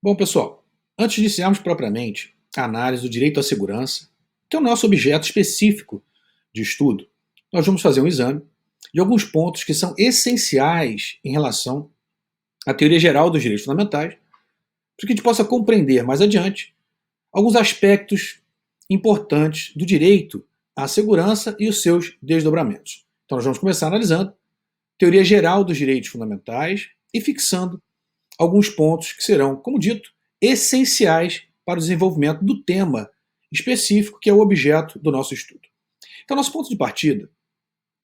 Bom, pessoal, antes de iniciarmos propriamente a análise do direito à segurança, que é o nosso objeto específico de estudo, nós vamos fazer um exame de alguns pontos que são essenciais em relação à teoria geral dos direitos fundamentais, para que a gente possa compreender mais adiante alguns aspectos importantes do direito à segurança e os seus desdobramentos. Então, nós vamos começar analisando teoria geral dos direitos fundamentais e fixando alguns pontos que serão, como dito, essenciais para o desenvolvimento do tema específico que é o objeto do nosso estudo. Então, nosso ponto de partida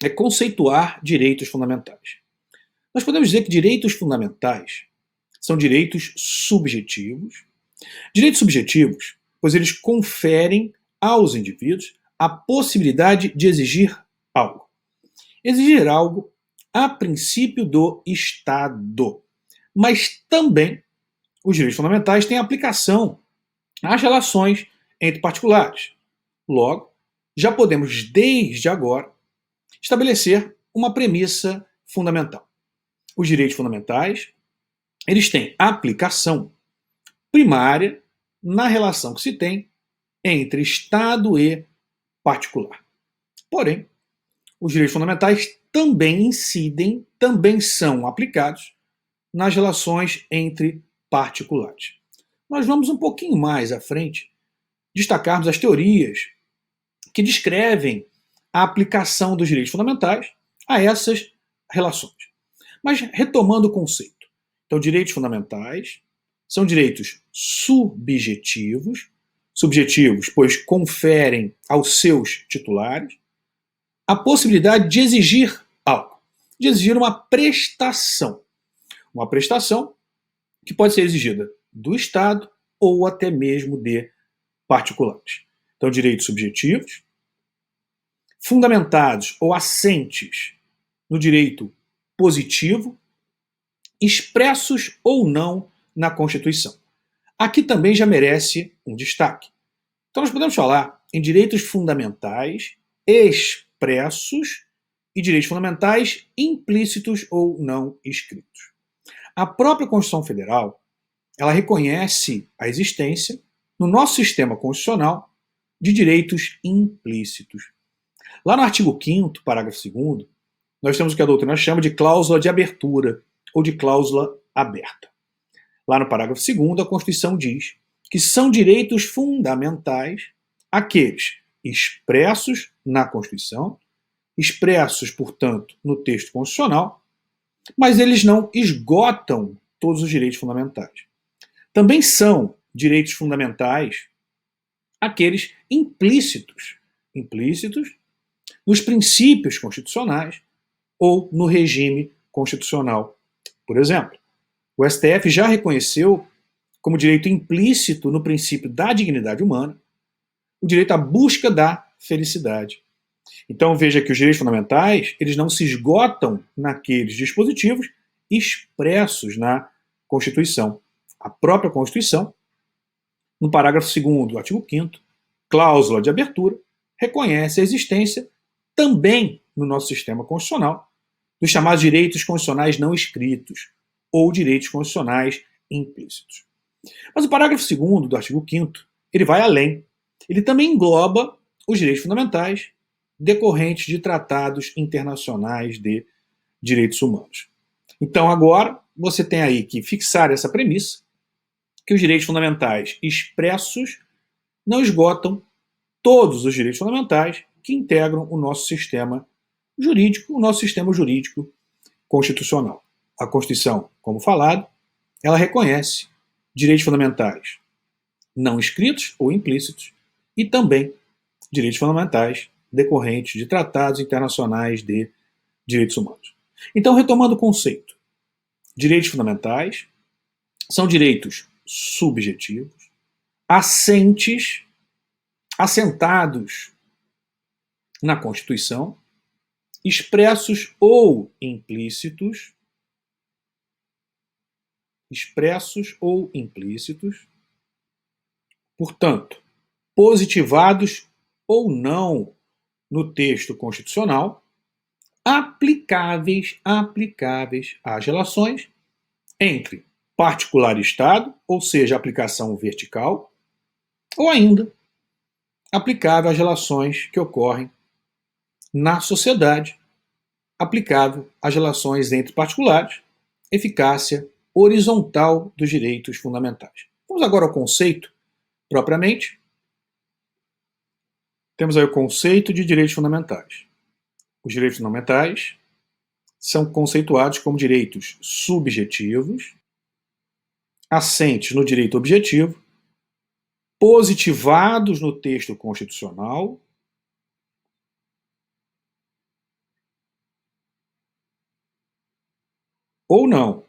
é conceituar direitos fundamentais. Nós podemos dizer que direitos fundamentais são direitos subjetivos. Direitos subjetivos, pois eles conferem aos indivíduos a possibilidade de exigir algo. Exigir algo a princípio do Estado. Mas também os direitos fundamentais têm aplicação às relações entre particulares. Logo, já podemos, desde agora, estabelecer uma premissa fundamental. Os direitos fundamentais, eles têm aplicação primária na relação que se tem entre Estado e particular. Porém, os direitos fundamentais também incidem, também são aplicados nas relações entre particulares. Nós vamos um pouquinho mais à frente destacarmos as teorias que descrevem a aplicação dos direitos fundamentais a essas relações. Mas retomando o conceito. Então, direitos fundamentais são direitos subjetivos, pois conferem aos seus titulares a possibilidade de exigir algo, de exigir uma prestação. Uma prestação que pode ser exigida do Estado ou até mesmo de particulares. Então, direitos subjetivos, fundamentados ou assentes no direito positivo, expressos ou não na Constituição. Aqui também já merece um destaque. Então, nós podemos falar em direitos fundamentais expressos e direitos fundamentais implícitos ou não escritos. A própria Constituição Federal, ela reconhece a existência, no nosso sistema constitucional, de direitos implícitos. Lá no artigo 5º, parágrafo 2º, nós temos o que a doutrina chama de cláusula de abertura, ou de cláusula aberta. Lá no parágrafo 2º, a Constituição diz que são direitos fundamentais aqueles expressos na Constituição, expressos, portanto, no texto constitucional, mas eles não esgotam todos os direitos fundamentais. Também são direitos fundamentais aqueles implícitos nos princípios constitucionais ou no regime constitucional. Por exemplo, o STF já reconheceu como direito implícito no princípio da dignidade humana o direito à busca da felicidade. Então veja que os direitos fundamentais, eles não se esgotam naqueles dispositivos expressos na Constituição. A própria Constituição, no parágrafo 2º do artigo 5º, cláusula de abertura, reconhece a existência também no nosso sistema constitucional dos chamados direitos constitucionais não escritos ou direitos constitucionais implícitos. Mas o parágrafo 2º do artigo 5º, ele vai além. Ele também engloba os direitos fundamentais decorrentes de tratados internacionais de direitos humanos. Então agora você tem aí que fixar essa premissa, que os direitos fundamentais expressos não esgotam todos os direitos fundamentais que integram o nosso sistema jurídico constitucional. A Constituição, como falado, ela reconhece direitos fundamentais não escritos ou implícitos e também direitos fundamentais decorrentes de tratados internacionais de direitos humanos. Então, retomando o conceito, direitos fundamentais são direitos subjetivos, assentados na Constituição, expressos ou implícitos, portanto, positivados ou não no texto constitucional, aplicáveis às relações entre particular e Estado, ou seja, aplicação vertical, ou ainda aplicável às relações que ocorrem na sociedade, aplicável às relações entre particulares, eficácia horizontal dos direitos fundamentais. Vamos agora ao conceito propriamente. Temos aí o conceito de direitos fundamentais. Os direitos fundamentais são conceituados como direitos subjetivos, assentes no direito objetivo, positivados no texto constitucional ou não.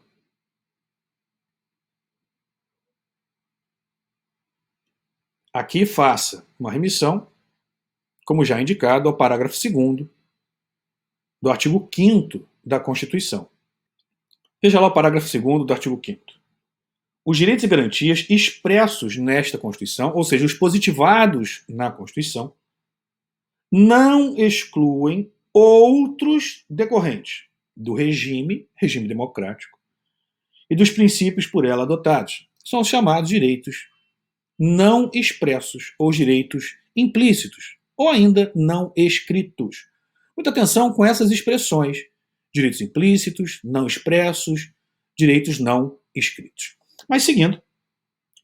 Aqui faça uma remissão, como já indicado, ao parágrafo 2º do artigo 5º da Constituição. Veja lá o parágrafo 2º do artigo 5º. Os direitos e garantias expressos nesta Constituição, ou seja, os positivados na Constituição, não excluem outros decorrentes do regime democrático, e dos princípios por ela adotados. São os chamados direitos não expressos ou direitos implícitos, ou ainda não escritos. Muita atenção com essas expressões: direitos implícitos, não expressos, direitos não escritos. Mas seguindo,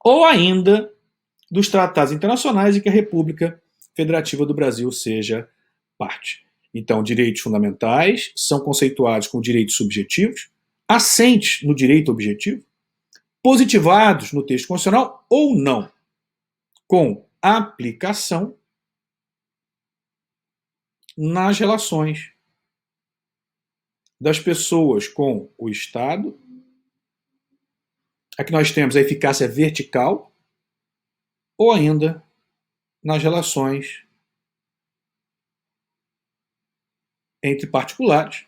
ou ainda dos tratados internacionais em que a República Federativa do Brasil seja parte. Então, direitos fundamentais são conceituados como direitos subjetivos, assentes no direito objetivo, positivados no texto constitucional ou não, com aplicação nas relações das pessoas com o Estado. Aqui nós temos a eficácia vertical, ou ainda nas relações entre particulares,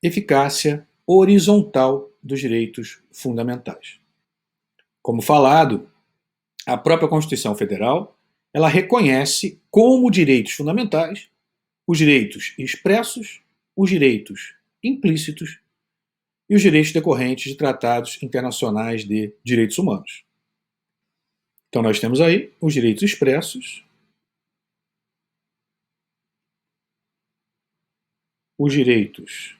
eficácia horizontal dos direitos fundamentais. Como falado, a própria Constituição Federal, ela reconhece como direitos fundamentais os direitos expressos, os direitos implícitos e os direitos decorrentes de tratados internacionais de direitos humanos. Então nós temos aí os direitos expressos, os direitos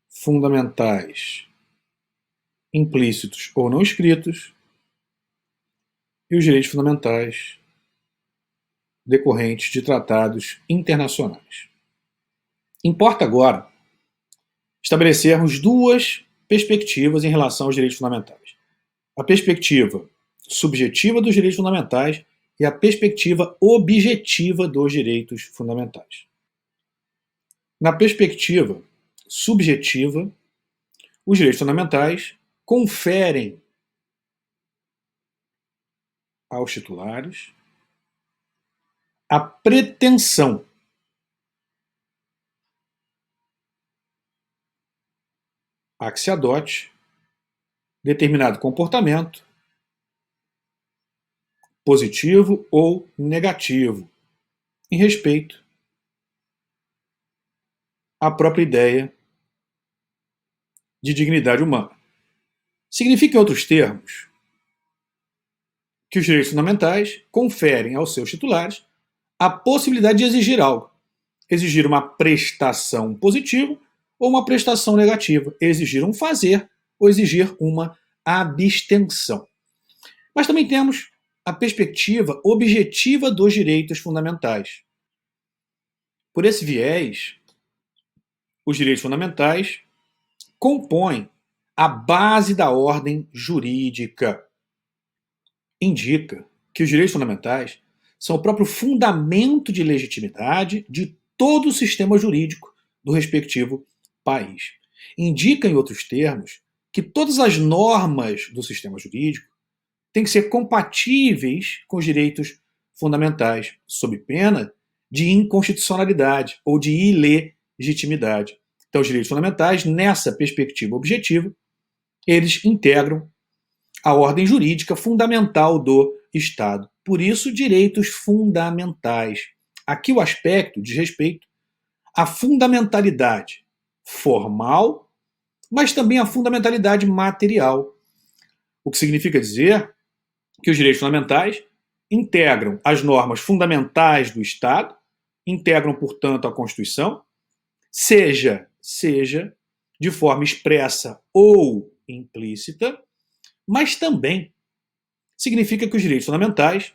fundamentais implícitos ou não escritos e os direitos fundamentais decorrentes de tratados internacionais. Importa agora estabelecermos duas perspectivas em relação aos direitos fundamentais: a perspectiva subjetiva dos direitos fundamentais e a perspectiva objetiva dos direitos fundamentais. Na perspectiva subjetiva, os direitos fundamentais conferem aos titulares a pretensão a que se adote determinado comportamento, positivo ou negativo, em respeito à própria ideia de dignidade humana. Significa, em outros termos, que os direitos fundamentais conferem aos seus titulares a possibilidade de exigir algo. Exigir uma prestação positiva ou uma prestação negativa. Exigir um fazer ou exigir uma abstenção. Mas também temos a perspectiva objetiva dos direitos fundamentais. Por esse viés, os direitos fundamentais compõem a base da ordem jurídica. Indica que os direitos fundamentais são o próprio fundamento de legitimidade de todo o sistema jurídico do respectivo país. Indica, em outros termos, que todas as normas do sistema jurídico têm que ser compatíveis com os direitos fundamentais, sob pena de inconstitucionalidade ou de ilegitimidade. Então, os direitos fundamentais, nessa perspectiva objetiva, eles integram a ordem jurídica fundamental do Estado. Por isso, direitos fundamentais. Aqui o aspecto diz respeito à fundamentalidade formal mas também a fundamentalidade material, o que significa dizer que os direitos fundamentais integram as normas fundamentais do Estado, integram, portanto, a Constituição, seja de forma expressa ou implícita, mas também significa que os direitos fundamentais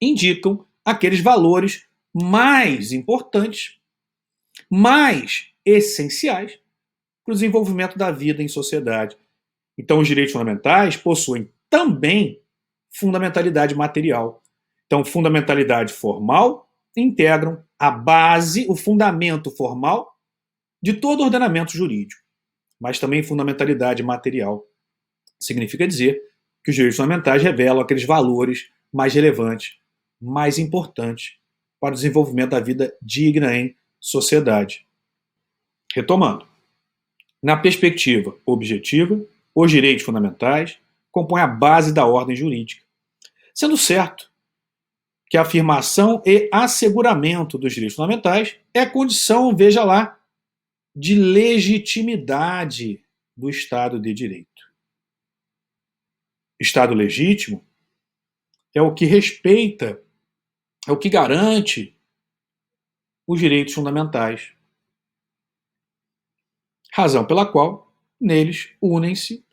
indicam aqueles valores mais importantes, mais essenciais para o desenvolvimento da vida em sociedade. Então, os direitos fundamentais possuem também fundamentalidade material. Então, fundamentalidade formal integram a base, o fundamento formal de todo ordenamento jurídico, mas também fundamentalidade material. Significa dizer que os direitos fundamentais revelam aqueles valores mais relevantes, mais importantes para o desenvolvimento da vida digna em sociedade. Retomando, na perspectiva objetiva, os direitos fundamentais compõem a base da ordem jurídica, sendo certo que a afirmação e asseguramento dos direitos fundamentais é condição, veja lá, de legitimidade do Estado de Direito. Estado legítimo é o que respeita, é o que garante os direitos fundamentais, razão pela qual neles unem-se,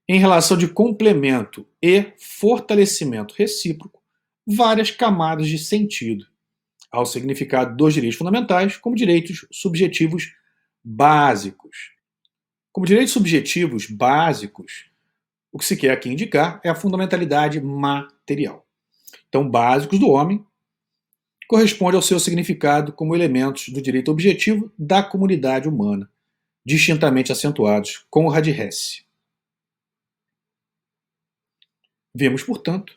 em relação de complemento e fortalecimento recíproco, várias camadas de sentido ao significado dos direitos fundamentais como direitos subjetivos básicos. Como direitos subjetivos básicos, o que se quer aqui indicar é a fundamentalidade material. Então, básicos do homem corresponde ao seu significado como elementos do direito objetivo da comunidade humana, distintamente acentuados, Conrad Hesse. Vemos, portanto,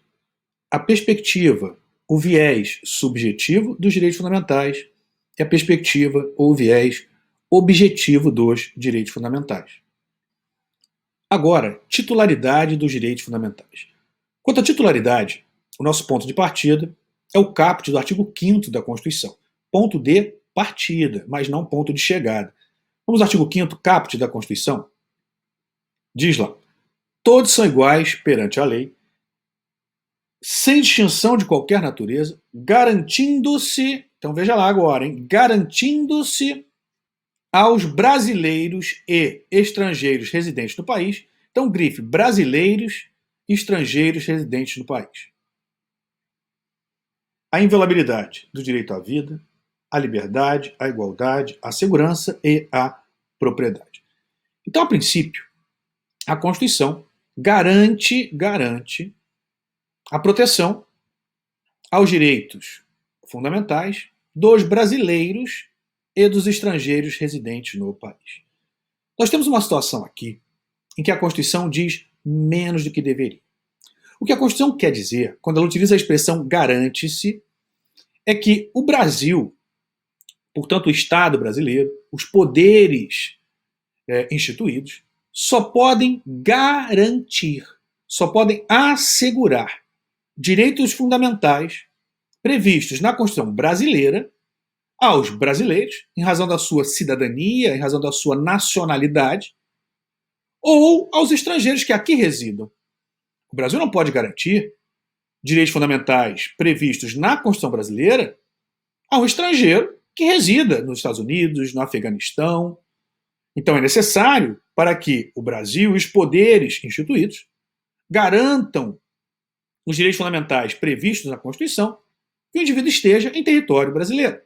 a perspectiva, o viés subjetivo dos direitos fundamentais e a perspectiva ou viés objetivo dos direitos fundamentais. Agora, titularidade dos direitos fundamentais. Quanto à titularidade, o nosso ponto de partida é o caput do artigo 5º da Constituição. Ponto de partida, mas não ponto de chegada. Vamos ao artigo 5º, caput da Constituição. Diz lá: todos são iguais perante a lei, sem distinção de qualquer natureza, garantindo-se, então veja lá agora, garantindo-se aos brasileiros e estrangeiros residentes no país. Então, grife brasileiros e estrangeiros residentes no país. A inviolabilidade do direito à vida, à liberdade, à igualdade, à segurança e à propriedade. Então, a princípio, a Constituição garante a proteção aos direitos fundamentais dos brasileiros e dos estrangeiros residentes no país. Nós temos uma situação aqui em que a Constituição diz menos do que deveria. O que a Constituição quer dizer, quando ela utiliza a expressão garante-se, é que o Brasil, portanto o Estado brasileiro, os poderes instituídos, só podem garantir, só podem assegurar direitos fundamentais previstos na Constituição brasileira aos brasileiros, em razão da sua cidadania, em razão da sua nacionalidade, ou aos estrangeiros que aqui residam. O Brasil não pode garantir direitos fundamentais previstos na Constituição brasileira a um estrangeiro que resida nos Estados Unidos, no Afeganistão. Então é necessário, para que o Brasil e os poderes instituídos garantam os direitos fundamentais previstos na Constituição, que o indivíduo esteja em território brasileiro.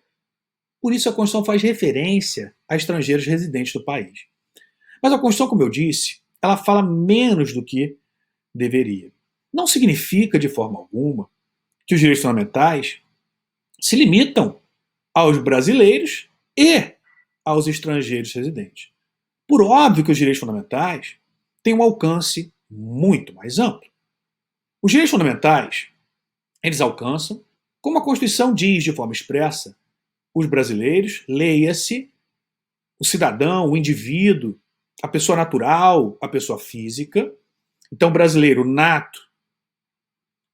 Por isso a Constituição faz referência a estrangeiros residentes do país. Mas a Constituição, como eu disse, ela fala menos do que deveria. Não significa, de forma alguma, que os direitos fundamentais se limitam aos brasileiros e aos estrangeiros residentes. Por óbvio que os direitos fundamentais têm um alcance muito mais amplo. Os direitos fundamentais, eles alcançam, como a Constituição diz de forma expressa, os brasileiros, leia-se, o cidadão, o indivíduo, a pessoa natural, a pessoa física. Então, o brasileiro nato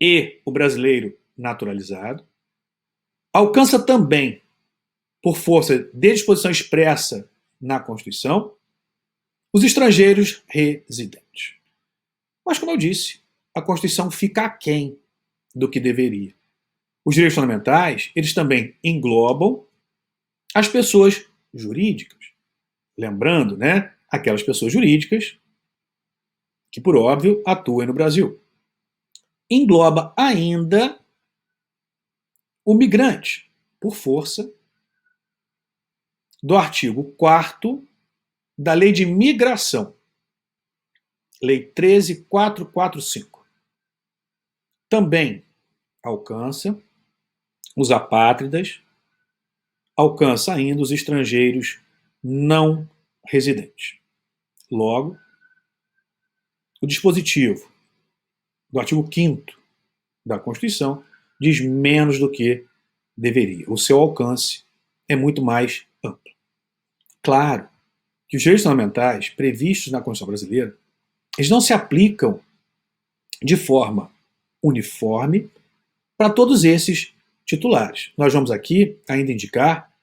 e o brasileiro naturalizado. Alcança também, por força de disposição expressa na Constituição, os estrangeiros residentes. Mas, como eu disse, a Constituição fica aquém do que deveria. Os direitos fundamentais, eles também englobam as pessoas jurídicas. Lembrando, né, aquelas pessoas jurídicas que, por óbvio, atuam no Brasil. Engloba ainda o migrante, por força do artigo 4º da Lei de Migração, Lei 13.445. Também alcança os apátridas, alcança ainda os estrangeiros não residentes. Logo, o dispositivo do artigo 5º da Constituição diz menos do que deveria. O seu alcance é muito mais amplo. Claro que os direitos fundamentais previstos na Constituição brasileira, eles não se aplicam de forma uniforme para todos esses titulares. Nós vamos aqui ainda indicar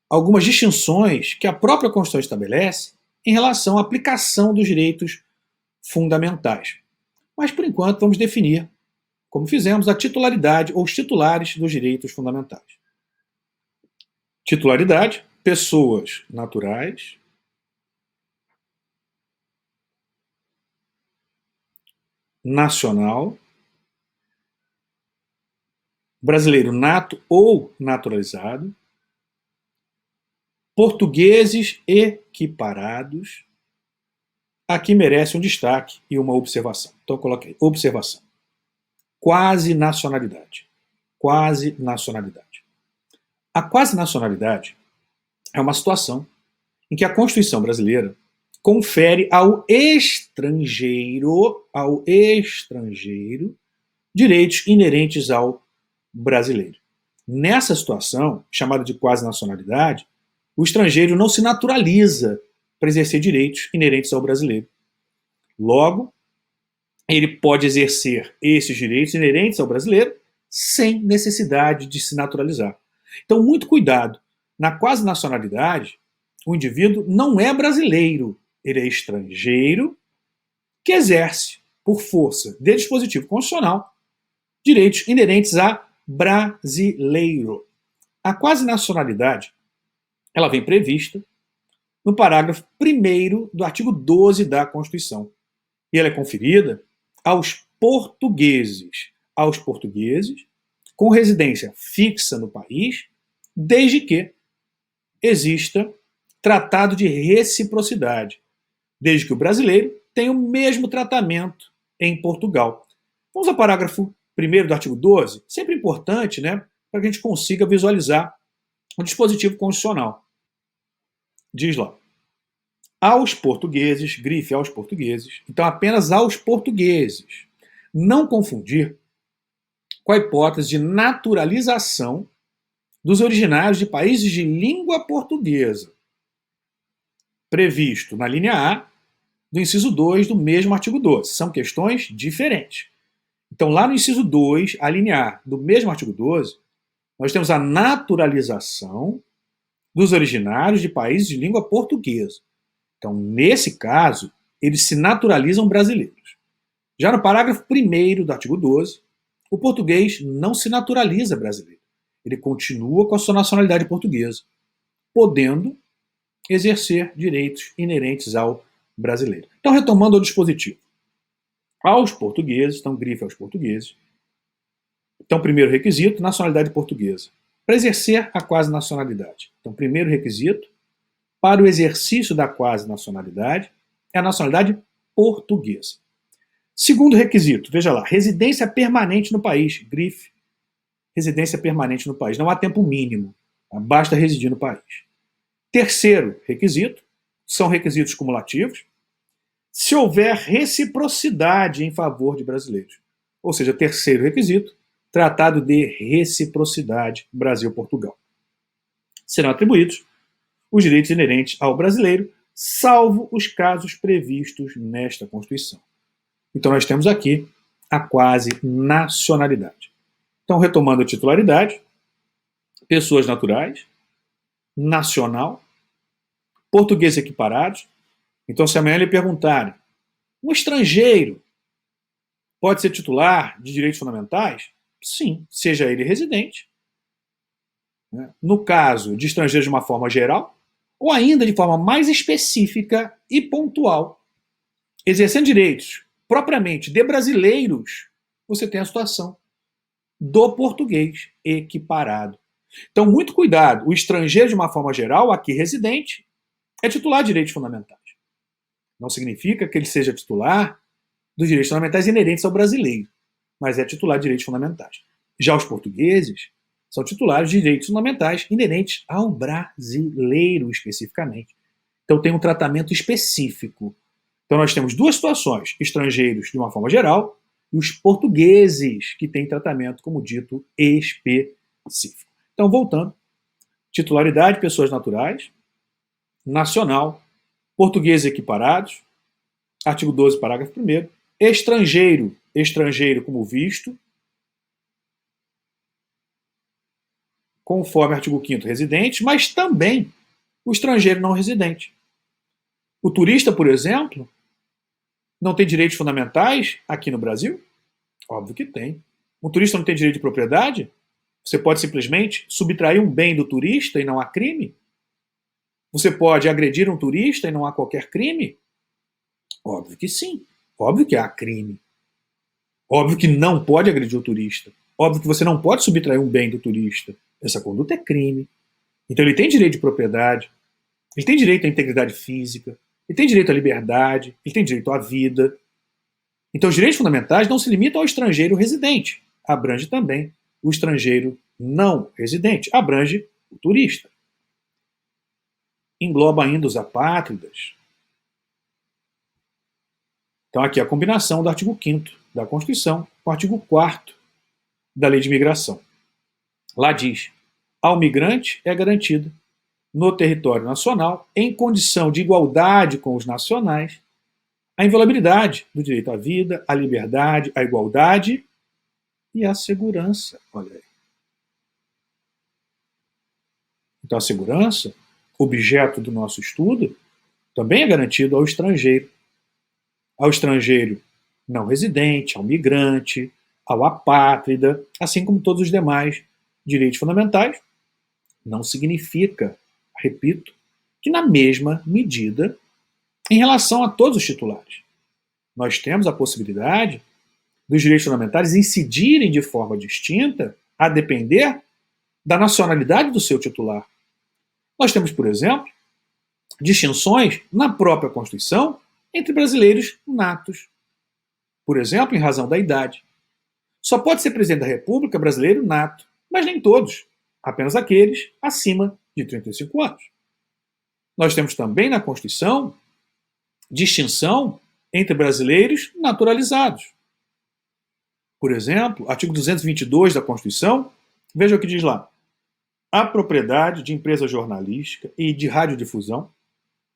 algumas distinções que a própria Constituição estabelece em relação à aplicação dos direitos fundamentais. Mas, por enquanto, vamos definir, como fizemos, a titularidade ou os titulares dos direitos fundamentais. Titularidade, pessoas naturais, nacional, brasileiro nato ou naturalizado, portugueses equiparados. Aqui merece um destaque e uma observação. Então eu coloquei observação. Quase nacionalidade. Quase nacionalidade. A quase nacionalidade é uma situação em que a Constituição brasileira confere ao estrangeiro direitos inerentes ao brasileiro. Nessa situação, chamada de quase nacionalidade, o estrangeiro não se naturaliza para exercer direitos inerentes ao brasileiro. Logo, ele pode exercer esses direitos inerentes ao brasileiro sem necessidade de se naturalizar. Então, muito cuidado. Na quase nacionalidade, o indivíduo não é brasileiro, ele é estrangeiro que exerce, por força de dispositivo constitucional, direitos inerentes a brasileiro. A quase nacionalidade, ela vem prevista no parágrafo 1º do artigo 12 da Constituição. E ela é conferida aos portugueses com residência fixa no país, desde que exista tratado de reciprocidade, desde que o brasileiro tenha o mesmo tratamento em Portugal. Vamos ao parágrafo 1º do artigo 12, sempre importante, né, para que a gente consiga visualizar o dispositivo constitucional. Diz lá, aos portugueses, grife aos portugueses, então apenas aos portugueses, não confundir com a hipótese de naturalização dos originários de países de língua portuguesa, previsto na linha A do inciso 2 do mesmo artigo 12. São questões diferentes. Então, lá no inciso 2, a linha A do mesmo artigo 12, nós temos a naturalização dos originários de países de língua portuguesa. Então, nesse caso, eles se naturalizam brasileiros. Já no parágrafo 1º do artigo 12, o português não se naturaliza brasileiro. Ele continua com a sua nacionalidade portuguesa, podendo exercer direitos inerentes ao brasileiro. Então, retomando o dispositivo. Aos portugueses, então grife aos portugueses. Então, primeiro requisito, nacionalidade portuguesa. Para exercer a quase nacionalidade. Então, primeiro requisito, para o exercício da quase nacionalidade, é a nacionalidade portuguesa. Segundo requisito, veja lá, residência permanente no país, grife, residência permanente no país. Não há tempo mínimo, basta residir no país. Terceiro requisito, são requisitos cumulativos, se houver reciprocidade em favor de brasileiros. Ou seja, terceiro requisito, tratado de reciprocidade Brasil-Portugal. Serão atribuídos os direitos inerentes ao brasileiro, salvo os casos previstos nesta Constituição. Então nós temos aqui a quase nacionalidade. Então, retomando a titularidade, pessoas naturais, nacional, português equiparados, Então, se amanhã lhe perguntarem, um estrangeiro pode ser titular de direitos fundamentais? Sim, seja ele residente, né? No caso de estrangeiros de uma forma geral, ou ainda de forma mais específica e pontual, exercendo direitos propriamente de brasileiros, você tem a situação do português equiparado. Então, muito cuidado. O estrangeiro, de uma forma geral, aqui residente, é titular de direitos fundamentais. Não significa que ele seja titular dos direitos fundamentais inerentes ao brasileiro, mas é titular de direitos fundamentais. Já os portugueses são titulares de direitos fundamentais inerentes ao brasileiro, especificamente. Então, tem um tratamento específico. Então, nós temos duas situações: estrangeiros, de uma forma geral, e os portugueses, que têm tratamento, como dito, específico. Então, voltando, titularidade, pessoas naturais, nacional, portugueses equiparados, artigo 12, parágrafo 1º, estrangeiro, estrangeiro como visto, conforme artigo 5º, residente, mas também o estrangeiro não residente. O turista, por exemplo, não tem direitos fundamentais aqui no Brasil? Óbvio que tem. Um turista não tem direito de propriedade? Você pode simplesmente subtrair um bem do turista e não há crime? Você pode agredir um turista e não há qualquer crime? Óbvio que sim. Óbvio que há crime. Óbvio que não pode agredir o turista. Óbvio que você não pode subtrair um bem do turista. Essa conduta é crime. Então ele tem direito de propriedade, ele tem direito à integridade física, ele tem direito à liberdade, ele tem direito à vida. Então os direitos fundamentais não se limitam ao estrangeiro residente. Abrange também o estrangeiro não residente. Abrange o turista. Engloba ainda os apátridas. Então aqui a combinação do artigo 5º da Constituição com o artigo 4º da Lei de Imigração. Lá diz: ao migrante é garantido no território nacional, em condição de igualdade com os nacionais, a inviolabilidade do direito à vida, à liberdade, à igualdade e à segurança. Olha aí. Então a segurança, objeto do nosso estudo, também é garantido ao estrangeiro não residente, ao migrante, ao apátrida, assim como todos os demais direitos fundamentais. Não significa, repito, que na mesma medida em relação a todos os titulares. Nós temos a possibilidade dos direitos fundamentais incidirem de forma distinta a depender da nacionalidade do seu titular. Nós temos, por exemplo, distinções na própria Constituição entre brasileiros natos. Por exemplo, em razão da idade. Só pode ser presidente da República brasileiro nato, mas nem todos, apenas aqueles acima de 35 anos. Nós temos também na Constituição distinção entre brasileiros naturalizados. Por exemplo, artigo 222 da Constituição, veja o que diz lá: a propriedade de empresa jornalística e de radiodifusão,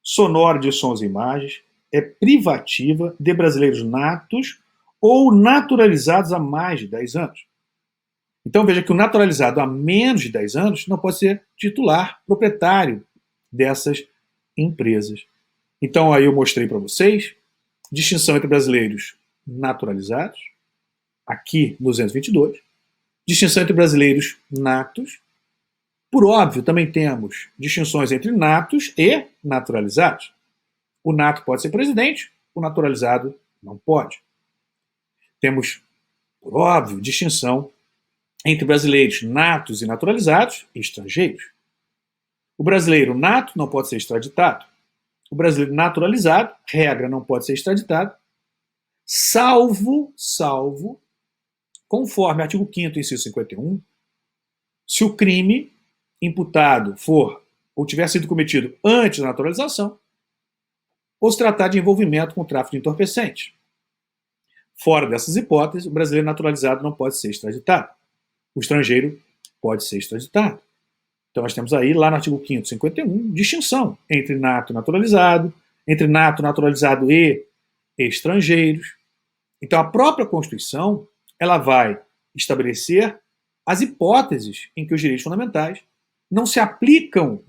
sonora de sons e imagens, é privativa de brasileiros natos ou naturalizados há mais de 10 anos. Então veja que o naturalizado há menos de 10 anos não pode ser titular, proprietário dessas empresas. Então aí eu mostrei para vocês distinção entre brasileiros naturalizados, aqui no 222, distinção entre brasileiros natos. Por óbvio, também temos distinções entre natos e naturalizados. O nato pode ser presidente, o naturalizado não pode. Temos, por óbvio, distinção entre brasileiros natos e naturalizados e estrangeiros. O brasileiro nato não pode ser extraditado. O brasileiro naturalizado, regra, não pode ser extraditado, salvo, conforme artigo 5º, inciso 51, se o crime imputado for ou tiver sido cometido antes da naturalização, ou se tratar de envolvimento com tráfico de entorpecentes. Fora dessas hipóteses, o brasileiro naturalizado não pode ser extraditado. O estrangeiro pode ser extraditado. Então nós temos aí, lá no artigo 5º, 51, distinção entre nato e naturalizado, entre nato, naturalizado e estrangeiros. Então a própria Constituição, ela vai estabelecer as hipóteses em que os direitos fundamentais não se aplicam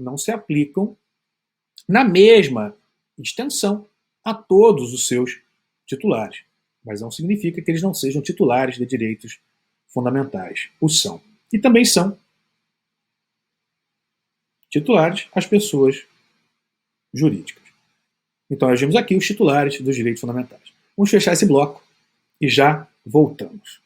na mesma extensão a todos os seus titulares. Mas não significa que eles não sejam titulares de direitos fundamentais. O são. E também são titulares as pessoas jurídicas. Então, nós vimos aqui os titulares dos direitos fundamentais. Vamos fechar esse bloco e já voltamos.